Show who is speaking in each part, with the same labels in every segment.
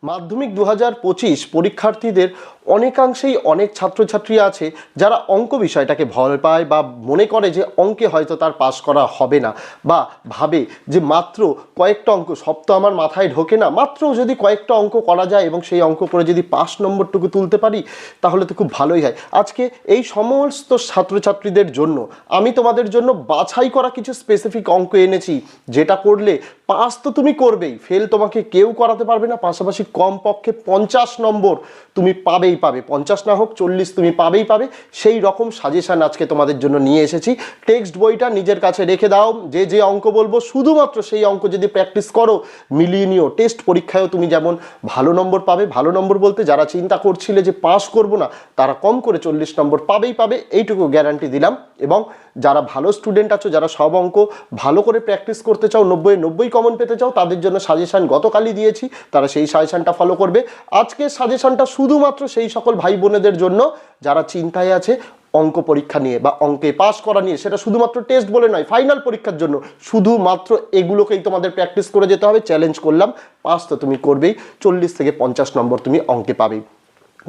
Speaker 1: মাধ্যমিক 2025 পরীক্ষার্থীদের অনেকাংশেই অনেক ছাত্রছাত্রী আছে যারা অঙ্ক বিষয়টাকে ভয় পায় বা মনে করে যে অঙ্কে হয়তো তার পাশ করা হবে না, বা ভাবে যে মাত্র কয়েকটা অঙ্ক, সব তো আমার মাথায় ঢোকে না, মাত্র যদি কয়েকটা অঙ্ক করা যায় এবং সেই অঙ্ক করে যদি পাস নম্বরটুকু তুলতে পারি তাহলে তো খুব ভালোই হয়। আজকে এই সমস্ত ছাত্রছাত্রীদের জন্য আমি তোমাদের জন্য বাছাই করা কিছু স্পেসিফিক অঙ্ক এনেছি, যেটা করলে পাস তো তুমি করবেই, ফেল তোমাকে কেউ করাতে পারবে না, পাশাপাশি কমপক্ষে 50 নম্বর তুমি পাবেই পাবে, 50 না হোক 40 তুমি পাবেই পাবে। সেই রকম সাজেশন আজকে তোমাদের জন্য নিয়ে এসেছি। টেক্সট বইটা নিজের কাছে রেখে দাও, যে যে অঙ্ক বলবো শুধুমাত্র সেই অঙ্ক যদি প্র্যাকটিস করো, মিলিয়ে নিও, টেস্ট পরীক্ষায়ও তুমি যেমন ভালো নম্বর পাবে। ভালো নম্বর বলতে যারা চিন্তা করছিলে যে পাস করব না, তারা কম করে 40 নম্বর পাবেই পাবে, এইটুকু গ্যারান্টি দিলাম। এবং যারা ভালো স্টুডেন্ট আছো, যারা সব অঙ্ক ভালো করে প্র্যাকটিস করতে চাও, 90 কমন পেতে চাও, তাদের জন্য সাজেশন গতকালই দিয়েছি, তারা সেই সাজেশনটা ফলো করবে। আজকের সাজেশনটা শুধুমাত্র সেই সকল ভাই বোনেদের জন্য যারা চিন্তায় আছে অঙ্ক পরীক্ষা নিয়ে বা অঙ্কে পাস করা নিয়ে, সেটা শুধুমাত্র টেস্ট বলে নয়, ফাইনাল পরীক্ষার জন্য। শুধুমাত্র এগুলোকেই তোমাদের প্র্যাকটিস করে যেতে হবে। চ্যালেঞ্জ করলাম, পাস তো তুমি করবেই, 40 থেকে 50 নম্বর তুমি অঙ্কে পাবেই।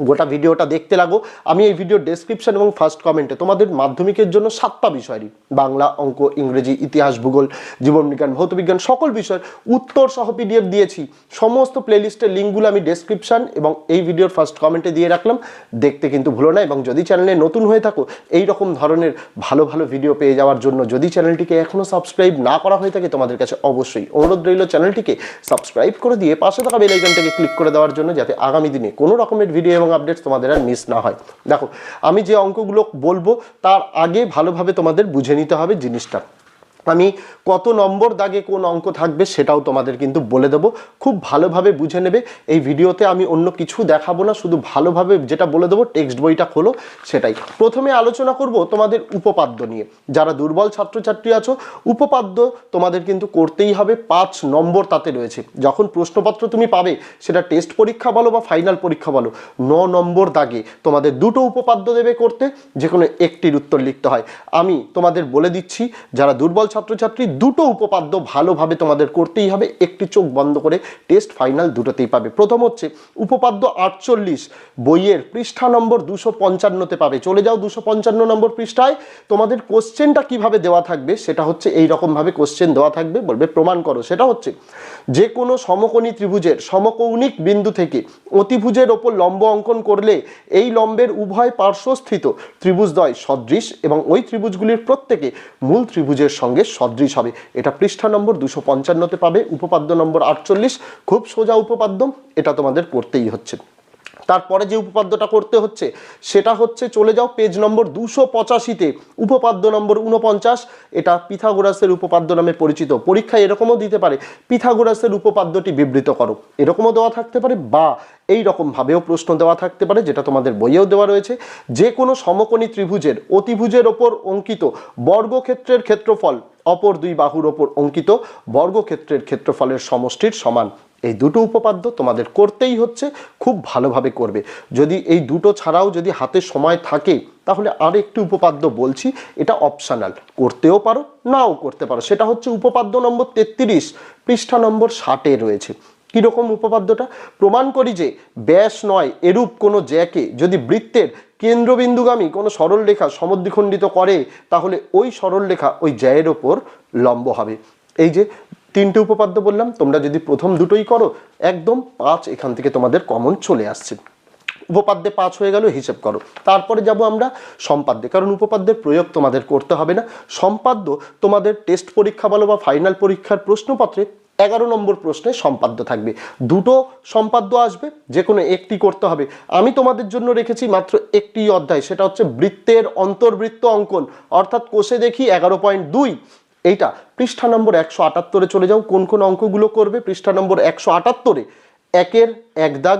Speaker 1: গোটা ভিডিওটা দেখতে লাগো। আমি এই ভিডিওর ডেসক্রিপশন এবং ফার্স্ট কমেন্টে তোমাদের মাধ্যমিকের জন্য 7টা বিষয়েরই, বাংলা, অঙ্ক, ইংরেজি, ইতিহাস, ভূগোল, জীবনবিজ্ঞান, ভৌতবিজ্ঞান, সকল বিষয়ের উত্তর সহ পিডিএফ দিয়েছি। সমস্ত প্লেলিস্টের লিঙ্কগুলো আমি ডেসক্রিপশন এবং এই ভিডিওর ফার্স্ট কমেন্টে দিয়ে রাখলাম, দেখতে কিন্তু ভুলো না। এবং যদি চ্যানেলে নতুন হয়ে থাকো, এই রকম ধরনের ভালো ভালো ভিডিও পেয়ে যাওয়ার জন্য যদি চ্যানেলটিকে এখনও সাবস্ক্রাইব না করা হয়ে থাকে, তোমাদের কাছে অবশ্যই অনুরোধ রইল চ্যানেলটিকে সাবস্ক্রাইব করে দিয়ে পাশে থাকা বেল আইকনটাকে ক্লিক করে দেওয়ার জন্য, যাতে আগামী দিনে কোনো রকমের ভিডিও এবং আপডেটস তোমাদের আর মিস না হয়। দেখো, আমি যে অঙ্কগুলো বলবো তার আগে ভালোভাবে তোমাদের বুঝে নিতে হবে জিনিসটা। আমি কত নম্বর দাগে কোন অঙ্ক থাকবে সেটাও তোমাদের কিন্তু বলে দেবো, খুব ভালোভাবে বুঝে নেবে। এই ভিডিওতে আমি অন্য কিছু দেখাবো না, শুধু ভালোভাবে যেটা বলে দেবো, টেক্সট বইটা খোলো সেটাই। প্রথমে আলোচনা করব তোমাদের উপপাদ্য নিয়ে। যারা দুর্বল ছাত্রছাত্রী আছো, উপপাদ্য তোমাদের কিন্তু করতেই হবে, 5 নম্বর তাতে রয়েছে। যখন প্রশ্নপত্র তুমি পাবে, সেটা টেস্ট পরীক্ষা বলো বা ফাইনাল পরীক্ষা বলো, 9 নম্বর দাগে তোমাদের দুটো উপপাদ্য দেবে করতে, যে কোনো একটির উত্তর লিখতে হয়। আমি তোমাদের বলে দিচ্ছি, যারা দুর্বল ছাত্রছাত্রী, দুটো উপপাদ্য ভালোভাবে তোমাদের করতেই হবে, একটি চোখ বন্ধ করে, টেস্ট ফাইনাল দুটোতেই পাবে। প্রথম হচ্ছে উপপাদ্য 48, বইয়ের পৃষ্ঠা নম্বর 255-তে পাবে। চলে যাও 255 নম্বর পৃষ্ঠায়। তোমাদের কোশ্চেনটা কিভাবে দেওয়া থাকবে সেটা হচ্ছে এই রকম ভাবে কোশ্চেন দেওয়া থাকবে, বলবে প্রমাণ করো। সেটা হচ্ছে যে কোনো সমকোণী ত্রিভুজের সমকৌণিক বিন্দু থেকে অতিভুজের ওপর লম্ব অঙ্কন করলে এই লম্বের উভয় পার্শ্বস্থিত ত্রিভুজদ্বয় সদৃশ এবং ওই ত্রিভুজগুলির প্রত্যেকে মূল ত্রিভুজের সঙ্গে সদৃশ হবে। এটা পৃষ্ঠা নম্বর 255-তে পাবে, উপপাদ্য নম্বর 48। খুব সোজা উপপাদ্য, এটা তোমাদের করতেই হচ্ছে। তারপরে যে উপপাদ্যটা করতে হচ্ছে সেটা হচ্ছে, চলে যাও পেজ নম্বর 285-তে, উপপাদ্য নম্বর 49। এটা পিথাগোরাসের উপপাদ্য নামে পরিচিত। পরীক্ষায় এরকমও দিতে পারে, পিথাগোরাসের উপপাদ্যটি বিবৃত করো, এরকমও দেওয়া থাকতে পারে, বা এই রকম ভাবেও প্রশ্ন দেওয়া থাকতে পারে, যেটা তোমাদের বইয়েও দেওয়া রয়েছে। যে কোনো সমকোণী ত্রিভুজের অতিভুজের ওপর অঙ্কিত বর্গক্ষেত্রের ক্ষেত্রফল অপর দুই বাহুর ওপর অঙ্কিত বর্গক্ষেত্রের ক্ষেত্রফলের সমষ্টির সমান। এই দুটো উপপাদ্য তোমাদের করতেই হচ্ছে, খুব ভালোভাবে করবে। যদি এই দুটো ছাড়াও যদি হাতে সময় থাকে, তাহলে আর একটি উপপাদ্য বলছি, এটা অপশনাল, করতেও পারো নাও করতে পারো। সেটা হচ্ছে উপপাদ্য নম্বর 33, পৃষ্ঠা নম্বর 60-এ রয়েছে। কীরকম উপপাদ্যটা? প্রমাণ করি যে ব্যাস নয় এরূপ কোনো জ্যাকে যদি বৃত্তের কেন্দ্রবিন্দুগামী কোনো সরলরেখা সমদ্বিখণ্ডিত করে, তাহলে ওই সরলরেখা ওই জ্যায়ের ওপর লম্ব হবে। এই যে 3টে উপপাদ্য বললাম, তোমরা যদি প্রথম দুটোই করো, একদম 5 এখান থেকে তোমাদের কমন চলে আসছে। উপপাদ্যে 5 হয়ে গেল, হিসেব করো। তারপরে যাব আমরা সম্পাদ্যে, কারণ উপপাদ্যের প্রয়োগ তোমাদের করতে হবে না। সম্পাদ্য তোমাদের টেস্ট পরীক্ষা বলো বা ফাইনাল পরীক্ষার প্রশ্নপত্রে 11 নম্বর প্রশ্নে সম্পাদ্য থাকবে। দুটো সম্পাদ্য আসবে, যে কোনো একটি করতে হবে। আমি তোমাদের জন্য রেখেছি মাত্র একটি অধ্যায়, সেটা হচ্ছে বৃত্তের অন্তর্বৃত্ত অঙ্কন, অর্থাৎ কোষে দেখি 11.2। এইটা পৃষ্ঠা নম্বর 178-এ চলে যাও। কোন কোন অঙ্কগুলো করবে? পৃষ্ঠা নম্বর 178-এ 1-এর 1 দাগ,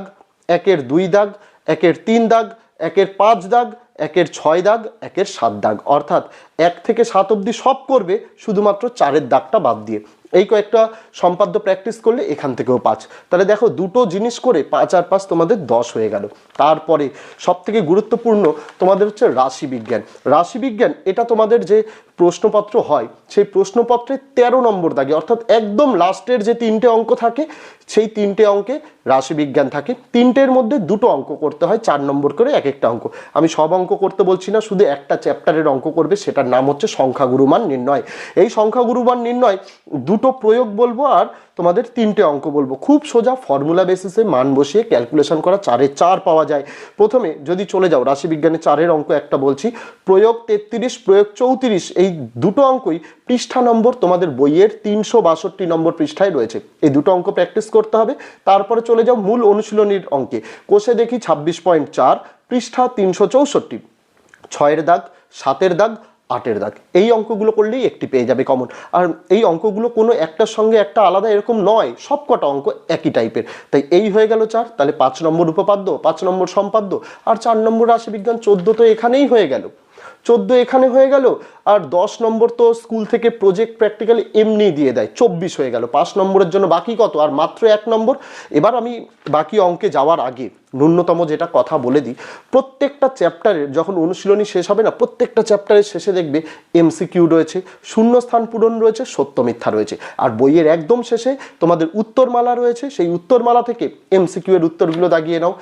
Speaker 1: 1-এর 2 দাগ, 1-এর 3 দাগ, 1-এর 5 দাগ, 1-এর 6 দাগ, 1-এর 7 দাগ, অর্থাৎ 1 থেকে 7 অবধি সব করবে, শুধুমাত্র 4-এর দাগটা বাদ দিয়ে। এই কয়েকটা সম্পাদ্য প্র্যাকটিস করলে এখান থেকেও 5। তাহলে দেখো দুটো জিনিস করে 5 আর 5 তোমাদের 10 হয়ে গেল। তারপরে সবথেকে গুরুত্বপূর্ণ তোমাদের হচ্ছে রাশিবিজ্ঞান। রাশিবিজ্ঞান এটা তোমাদের যে প্রশ্নপত্র হয় সেই প্রশ্নপত্রে 13 নম্বর দাগে, অর্থাৎ একদম লাস্টের যে 3টে অঙ্ক থাকে সেই 3টে অঙ্কে রাশিবিজ্ঞান থাকে। 3টের মধ্যে 2টো অঙ্ক করতে হয়, 4 নম্বর করে এক একটা অঙ্ক। আমি সব অঙ্ক করতে বলছি না, শুধু একটা চ্যাপ্টারের অঙ্ক করবে, সেটার নাম হচ্ছে সংখ্যাগুরুমান নির্ণয়। এই সংখ্যাগুরুমান নির্ণয় 2টো প্রয়োগ বলবো আর তোমাদের 3টে অঙ্ক বলবো। খুব সোজা ফর্মুলা বেসিসে মান বসিয়ে ক্যালকুলেশন করা, 4-এ 4 পাওয়া যায়। প্রথমে যদি চলে যাও রাশিবিজ্ঞানে 4-এর অঙ্ক একটা বলছি, প্রয়োগ 33 প্রয়োগ 34, এই দুটো অঙ্কই পৃষ্ঠা নম্বর তোমাদের বইয়ের 362 নম্বর পৃষ্ঠায় রয়েছে। এই দুটো অঙ্ক প্র্যাকটিস করতে হবে। তারপরে চলে যাও মূল অনুশীলনীর অঙ্কে, কোষে দেখি 26.4 পৃষ্ঠা 364, 6-এর দাগ, 7-এর দাগ, 8-এর দাগ। এই অঙ্কগুলো করলেই একটি পেয়ে যাবে কমন। আর এই অঙ্কগুলো কোনো একটার সঙ্গে একটা আলাদা এরকম নয়, সব কটা অঙ্ক একই টাইপের। তাই এই হয়ে গেল 4, তাহলে 5 নম্বর উপপাদ্য, 5 নম্বর সম্পাদ্য, আর 4 নম্বর রাশিবিজ্ঞান। 14 তো এখানেই হয়ে গেল, 14 এখানে হয়ে গেল। আর 10 নম্বর তো স্কুল থেকে প্রজেক্ট প্র্যাকটিক্যালি এমনি দিয়ে দেয়, 24 হয়ে গেল। 5 নম্বরের জন্য বাকি কত? আর মাত্র 1 নম্বর। এবার আমি বাকি অঙ্কে যাওয়ার আগে ন্যূনতম যেটা কথা বলে দিই, প্রত্যেকটা চ্যাপ্টারের যখন অনুশীলনী শেষ হবে না, প্রত্যেকটা চ্যাপ্টারের শেষে দেখবে এমসিকিউ রয়েছে, শূন্যস্থান পূরণ রয়েছে, সত্য মিথ্যা রয়েছে। আর বইয়ের একদম শেষে তোমাদের উত্তরমালা রয়েছে, সেই উত্তরমালা থেকে এমসিকিউ এর উত্তরগুলো দাগিয়ে নাও,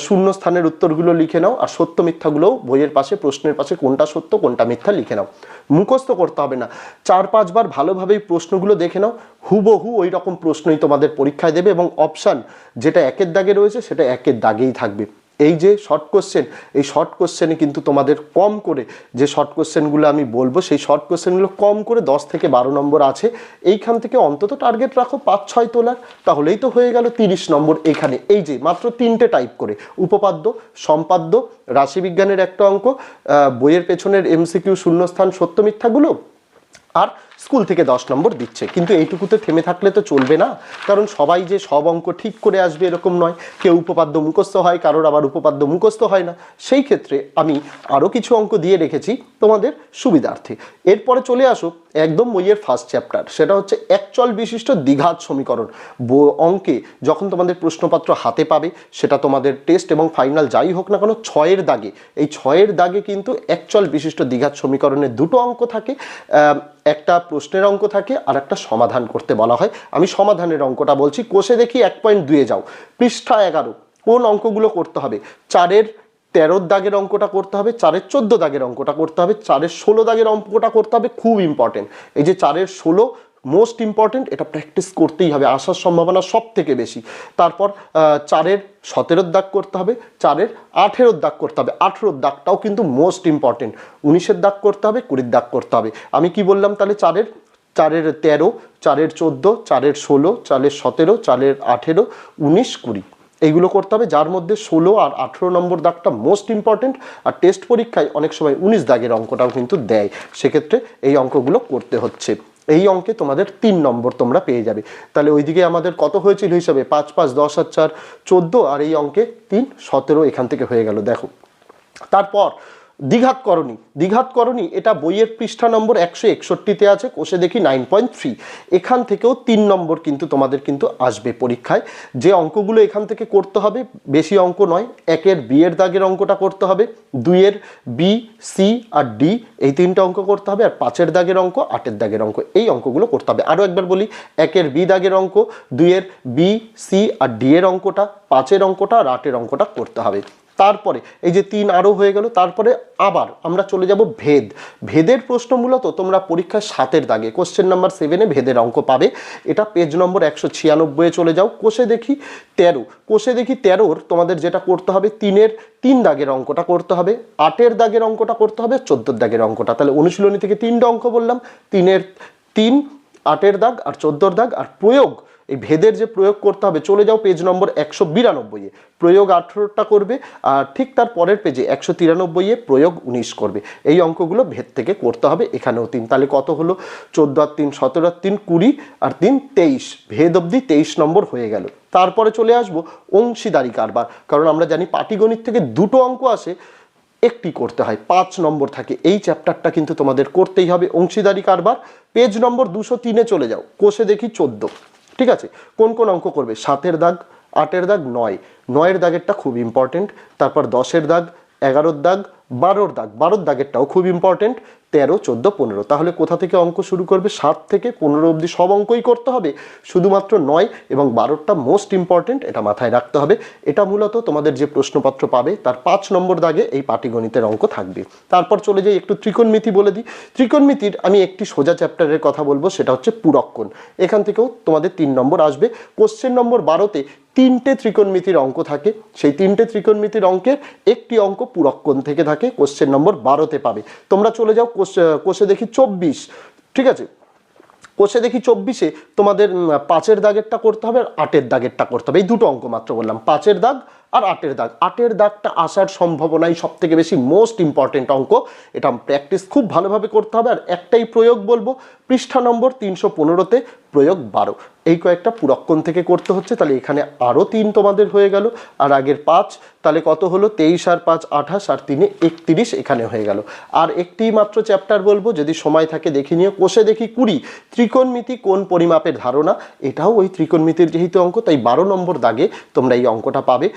Speaker 1: শূন্যস্থানের উত্তরগুলো লিখে নাও, আর সত্য মিথ্যাগুলোও বইয়ের পাশে প্রশ্নের পাশে কোনটা সত্য কোনটা মিথ্যা লিখে নাও। মুখস্থ করতে হবে না, 4-5 বার ভালোভাবেই প্রশ্নগুলো দেখে নাও, হুবহু ওই রকম প্রশ্নই তোমাদের পরীক্ষায় দেবে, এবং অপশান যেটা 1-এর দাগে রয়েছে সেটা 1-এর দাগেই থাকবে। এই যে শর্ট কোশ্চেন, এই শর্ট কোশ্চেনে কিন্তু তোমাদের কম করে যে শর্ট কোশ্চেনগুলো আমি বলবো, সেই শর্ট কোশ্চেনগুলো কম করে 10 থেকে 12 নম্বর আছে। এইখান থেকে অন্তত টার্গেট রাখো 5-6 তোলার, তাহলেই তো হয়ে গেল 30 নম্বর। এখানে এই যে মাত্র 3টে টাইপ করে, উপপাদ্য, সম্পাদ্য, রাশিবিজ্ঞানের একটা অঙ্ক, বইয়ের পেছনের এমসিকিউ, শূন্যস্থান, সত্য মিথ্যাগুলো, আর স্কুল থেকে 10 নম্বর দিচ্ছে। কিন্তু এইটুকুতে থেমে থাকলে তো চলবে না, কারণ সবাই যে সব অঙ্ক ঠিক করে আসবে এরকম নয়। কেউ উপপাদ্য মুখস্থ হয়, কারোর আবার উপপাদ্য মুখস্থ হয় না। সেই ক্ষেত্রে আমি আরও কিছু অঙ্ক দিয়ে রেখেছি তোমাদের সুবিধার্থে। এরপরে চলে আসো একদম বইয়ের ফার্স্ট চ্যাপ্টার, সেটা হচ্ছে একচল বিশিষ্ট দ্বিঘাত সমীকরণ। অঙ্কে যখন তোমাদের প্রশ্নপত্র হাতে পাবে, সেটা তোমাদের টেস্ট এবং ফাইনাল যাই হোক না কেন, 6-এর দাগে, এই 6-এর দাগে কিন্তু একচল বিশিষ্ট দ্বিঘাত সমীকরণের 2টো অঙ্ক থাকে, একটা প্রশ্নের অঙ্ক থাকে আর একটা সমাধান করতে বলা হয়। আমি সমাধানের অঙ্কটা বলছি। কোষে দেখি 1.2-এ যাও, পৃষ্ঠা 11। কোন অঙ্কগুলো করতে হবে? 4-এর 13 দাগের অঙ্কটা করতে হবে, 4-এর 14 দাগের অঙ্কটা করতে হবে, 4-এর 16 দাগের অঙ্কটা করতে হবে। খুব ইম্পর্টেন্ট, এই যে 4-এর 16 মোস্ট ইম্পর্টেন্ট, এটা প্র্যাকটিস করতেই হবে, আসার সম্ভাবনা সব থেকে বেশি। তারপর 4-এর 17 দাগ করতে হবে, 4-এর 18 দাগ করতে হবে, 18 দাগটাও কিন্তু মোস্ট ইম্পর্টেন্ট। 19-এর দাগ করতে হবে, 20-এর দাগ করতে হবে। আমি কি বললাম তাহলে? 4-এর 13, 4-এর 14, 4-এর 16, 4-এর 17, 4-এর 18, 19, 20 এইগুলো করতে হবে, যার মধ্যে 16 আর 18 নম্বর দাগটা মোস্ট ইম্পর্টেন্ট। আর টেস্ট পরীক্ষায় অনেক সময় 19 দাগের অঙ্কটাও কিন্তু দেয়, সেক্ষেত্রে এই অঙ্কগুলো করতে হচ্ছে। এই অঙ্কে তোমাদের 3 নম্বর তোমরা পেয়ে যাবে। তাহলে ওইদিকে আমাদের কত হয়েছিল হিসাবে? 5, 5, 10 আর 4, 14, আর এই অঙ্কে 3, 17 এখান থেকে হয়ে গেল। দেখো তারপর দ্বিঘাতকরণী। দ্বিঘাতকরণী এটা বইয়ের পৃষ্ঠা নম্বর 161-তে আছে, কোষে দেখি 9.3। এখান থেকেও 3 নম্বর কিন্তু তোমাদের কিন্তু আসবে পরীক্ষায়। যে অঙ্কগুলো এখান থেকে করতে হবে, বেশি অঙ্ক নয়। 1-এর B-এর দাগের অঙ্কটা করতে হবে, 2-এর B, C আর D এই 3টে অঙ্ক করতে হবে, আর 5-এর দাগের অঙ্ক, 8-এর দাগের অঙ্ক, এই অঙ্কগুলো করতে হবে। আরও একবার বলি, 1-এর B দাগের অঙ্ক, 2-এর B, C আর D এর অঙ্কটা, 5-এর অঙ্কটা আর 8-এর অঙ্কটা করতে হবে। তারপরে এই যে 3 আরও হয়ে গেল। তারপরে আবার আমরা চলে যাব ভেদ। ভেদের প্রশ্ন মূলত তোমরা পরীক্ষায় 7-এর দাগে কোশ্চেন নাম্বার 7-এ ভেদের অঙ্ক পাবে। এটা পেজ নম্বর 196-এ চলে যাও, কোষে দেখি 13। কোষে দেখি 13-র তোমাদের যেটা করতে হবে, 3-এর 3 দাগের অঙ্কটা করতে হবে, 8-এর দাগের অঙ্কটা করতে হবে, 14-এর দাগের অঙ্কটা। তাহলে অনুশীলনী থেকে 3টে অঙ্ক বললাম, 3-এর 3, 8-এর দাগ আর 14-এর দাগ। আর প্রয়োগ, এই ভেদের যে প্রয়োগ করতে হবে, চলে যাও পেজ নম্বর 192-এ, প্রয়োগ 18টা করবে, আর ঠিক তার পরের পেজে 193-এ প্রয়োগ 19 করবে। এই অঙ্কগুলো ভেদ থেকে করতে হবে, এখানেও 3। তাহলে কত হলো? 14 আর 3 17 আর 3 20 আর 3 23, ভেদ অবধি 23 নম্বর হয়ে গেল। তারপরে চলে আসবো অংশীদারি কারবার, কারণ আমরা জানি পাটিগণিত থেকে 2টো অঙ্ক আসে, একটি করতে হয়, 5 নম্বর থাকে। এই চ্যাপ্টারটা কিন্তু তোমাদের করতেই হবে। অংশীদারি কারবার, পেজ নম্বর 203-এ চলে যাও, কোষে দেখি 14। ঠিক আছে, কোন কোন অঙ্ক করবে? 7-এর দাগ, 8-এর দাগ, 9-এর দাগেরটা খুব ইম্পর্টেন্ট, তারপর 10-এর দাগ, 11-র দাগ, 12-র দাগ, 12-র দাগেরটাও খুব ইম্পর্টেন্ট, 13, 14, 15। তাহলে কোথা থেকে অঙ্ক শুরু করবে? 7 থেকে 15 অবধি সব অঙ্কই করতে হবে, শুধুমাত্র 9 এবং 12টা মোস্ট ইম্পর্টেন্ট, এটা মাথায় রাখতে হবে। এটা মূলত তোমাদের যে প্রশ্নপত্র পাবে তার 5 নম্বর দাগে এই পাটিগণিতের অঙ্ক থাকবে। তারপর চলে যাই একটু ত্রিকোণমিতি বলে দিই। ত্রিকোণমিতির আমি একটি সোজা চ্যাপ্টারের কথা বলবো, সেটা হচ্ছে পুরক্ষণ। এখান থেকেও তোমাদের 3 নম্বর আসবে। কোশ্চেন নম্বর 12-তে 3টে ত্রিকোণমিতির অঙ্ক থাকে, সেই 3টে ত্রিকোণমিতির অঙ্কের একটি অঙ্ক পুরক্ষণ থেকে থাকে, কোশ্চেন নম্বর 12-তে পাবে। তোমরা চলে যাও কোষে দেখি 24। ঠিক আছে, কোষে দেখি 24-এ তোমাদের 5-এর দাগেরটা করতে হবে আর 8-এর দাগেরটা করতে হবে। এই দুটো অঙ্ক মাত্র বললাম, 5-এর দাগ আর 8-এর দাগ। 8-এর দাগটা আসার সম্ভাবনাই সব থেকে বেশি, মোস্ট ইম্পর্টেন্ট অঙ্ক। এটা প্র্যাকটিস খুব ভালোভাবে করতে হবে। আর একটাই প্রয়োগ বলবো, পৃষ্ঠা নম্বর 315-তে প্রয়োগ 12। এই কয়েকটা পুরক্ষণ থেকে করতে হচ্ছে, তাহলে এখানে আরও 3 তোমাদের হয়ে গেল, আর আগের 5, তাহলে কত হলো? 23 আর 5 28 আর 3 31 এখানে হয়ে গেল। আর একটি মাত্র চ্যাপ্টার বলবো, যদি সময় থাকে দেখে নিও, কোষে দেখি 20, ত্রিকোণমিতি কোন পরিমাপের ধারণা। এটাও ওই ত্রিকোণমিতির যেহেতু অঙ্ক, তাই 12 নম্বর দাগে তোমরা এই অঙ্কটা পাবে।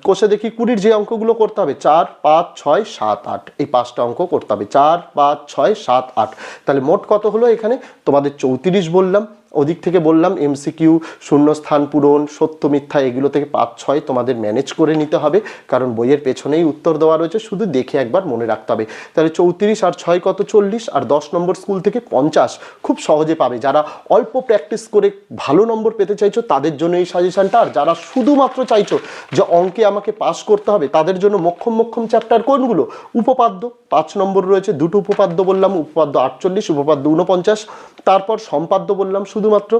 Speaker 1: কোষে দেখি 20-র যে অঙ্কগুলো করতে হবে, 4, 5, 6, 7, 8, এই 5টা অঙ্ক করতে হবে। 4, 5, 6, 7, 8, তাহলে মোট কত হলো? এখানে তোমাদের 34 বললাম। ওদিক থেকে বললাম এমসিকিউ, শূন্যস্থান পূরণ, সত্য মিথ্যা, এগুলো থেকে 5, 6 তোমাদের ম্যানেজ করে নিতে হবে, কারণ বইয়ের পেছনেই উত্তর দেওয়া রয়েছে, শুধু দেখে একবার মনে রাখতে হবে। তাহলে 34 আর 6 কত? 40, আর 10 নম্বর স্কুল থেকে 50 খুব সহজে পাবে। যারা অল্প প্র্যাকটিস করে ভালো নম্বর পেতে চাইছো তাদের জন্য এই সাজেশনটা, আর যারা শুধুমাত্র চাইছো যে অঙ্কে আমাকে পাস করতে হবে তাদের জন্য মোক্ষম চ্যাপ্টার কোনগুলো? উপপাদ্য 5 নম্বর রয়েছে, দুটো উপপাদ্য বললাম, উপপাদ্য 48, উপপাদ্য 49। তারপর সম্পাদ্য বললাম, শুধুমাত্র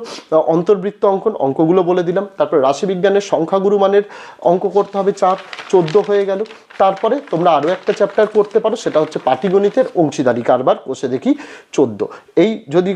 Speaker 1: অন্তর্বৃত্ত অঙ্কগুলো বলে দিলাম। তারপর রাশিবিজ্ঞানের সংখ্যাগুরু মানের অঙ্ক করতে হবে 4, 14 হয়ে গেল। তারপরে তোমরা আরও একটা চ্যাপ্টার করতে পারো, সেটা হচ্ছে পাটিগণিতের অংশীদারি কারবার, কোষে দেখি 14। এই যদি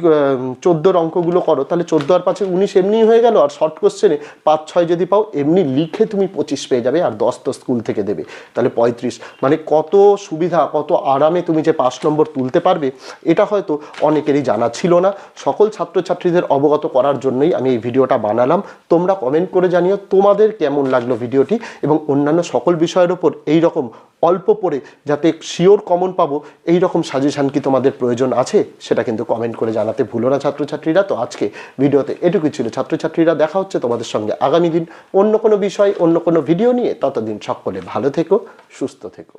Speaker 1: 14-র অঙ্কগুলো করো তাহলে 14 আর 5-এ 19 এমনিই হয়ে গেল। আর শর্ট কোশ্চেনে 5, 6 যদি পাও এমনি লিখে তুমি 25 পেয়ে যাবে, আর 10 তো স্কুল থেকে দেবে, তাহলে 35। মানে কত সুবিধা, কত আরামে তুমি যে 5 নম্বর তুলতে পারবে, এটা হয়তো অনেকেরই জানা ছিল না। সকল ছাত্রছাত্রীদের অবগত করার জন্যই আমি এই ভিডিওটা বানালাম। তোমরা কমেন্ট করে জানিও তোমাদের কেমন লাগলো ভিডিওটি, এবং অন্যান্য সকল বিষয়ের ওপর এই রকম অল্প পড়ে যাতে শিওর কমন পাবো এই রকম সাজেশান কি তোমাদের প্রয়োজন আছে, সেটা কিন্তু কমেন্ট করে জানাতে ভুলো না ছাত্রছাত্রীরা। তো আজকে ভিডিওতে এটুকুই ছিল ছাত্রছাত্রীরা, দেখা হচ্ছে তোমাদের সঙ্গে আগামী দিন অন্য কোনো বিষয়, অন্য কোনো ভিডিও নিয়ে। ততদিন সকলে ভালো থেকো, সুস্থ থেকো।